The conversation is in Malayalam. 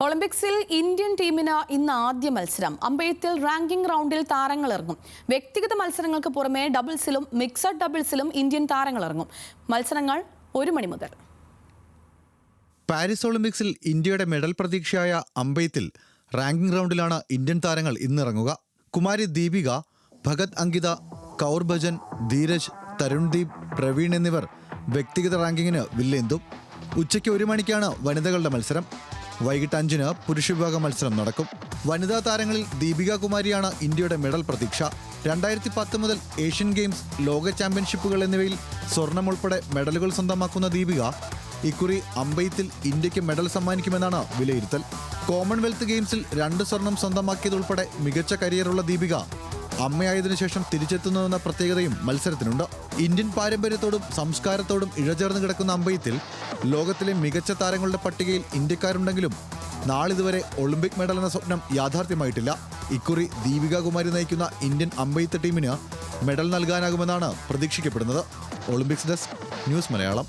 ഒളിമ്പിക്സിൽ ഇന്ത്യൻ ടീമിന് ഇന്ന് ആദ്യ മത്സരം. അമ്പെയ്ത്തിൽ റാങ്കിംഗ് റൗണ്ടിൽ താരങ്ങളിറങ്ങും. വ്യക്തിഗത മത്സരങ്ങൾക്ക് പുറമെ ഡബിൾസിലും മിക്സഡ് ഡബിൾസിലും ഇന്ത്യൻ താരങ്ങളിറങ്ങും. മത്സരങ്ങൾ 1 മണി മുതൽ. പാരീസ് ഒളിമ്പിക്സിൽ ഇന്ത്യയുടെ മെഡൽ പ്രതീക്ഷയായ അമ്പെയ്ത്തിൽ റാങ്കിംഗ് റൗണ്ടിലാണ് ഇന്ത്യൻ താരങ്ങൾ ഇന്നിറങ്ങുക. കുമാരി ദീപിക, ഭഗത് അങ്കിത, കൗർ ഭജൻ, ധീരജ്, തരുൺദീപ്, പ്രവീൺ എന്നിവർ വ്യക്തിഗത റാങ്കിങ്ങിന് വില്ലേന്തും. ഉച്ചയ്ക്ക് 1 മണിക്കാണ് വനിതകളുടെ മത്സരം. വൈകിട്ട് 5-ന് പുരുഷ വിഭാഗ മത്സരം നടക്കും. വനിതാ താരങ്ങളിൽ ദീപിക കുമാരിയാണ് ഇന്ത്യയുടെ മെഡൽ പ്രതീക്ഷ. 2010 മുതൽ ഏഷ്യൻ ഗെയിംസ്, ലോക ചാമ്പ്യൻഷിപ്പുകൾ എന്നിവയിൽ സ്വർണം ഉൾപ്പെടെ മെഡലുകൾ സ്വന്തമാക്കുന്ന ദീപിക ഇക്കുറി അമ്പെയ്ത്തിൽ ഇന്ത്യക്ക് മെഡൽ സമ്മാനിക്കുമെന്നാണ് വിലയിരുത്തൽ. കോമൺവെൽത്ത് ഗെയിംസിൽ 2 സ്വർണം സ്വന്തമാക്കിയതുൾപ്പെടെ മികച്ച കരിയറുള്ള ദീപിക അമ്മയായതിനു ശേഷം തിരിച്ചെത്തുന്നുവെന്ന പ്രത്യേകതയും മത്സരത്തിനുണ്ട്. ഇന്ത്യൻ പാരമ്പര്യത്തോടും സംസ്കാരത്തോടും ഇഴചേർന്ന് കിടക്കുന്ന അമ്പെയ്ത്തിൽ ലോകത്തിലെ മികച്ച താരങ്ങളുടെ പട്ടികയിൽ ഇന്ത്യക്കാരുണ്ടെങ്കിലും നാളിതുവരെ ഒളിമ്പിക് മെഡൽ എന്ന സ്വപ്നം യാഥാർത്ഥ്യമായിട്ടില്ല. ഇക്കുറി ദീപിക കുമാരി നയിക്കുന്ന ഇന്ത്യൻ അമ്പെയ്ത്ത് ടീമിന് മെഡൽ നൽകാനാകുമെന്നാണ് പ്രതീക്ഷിക്കപ്പെടുന്നത്. Olympics desk, news Malayalam.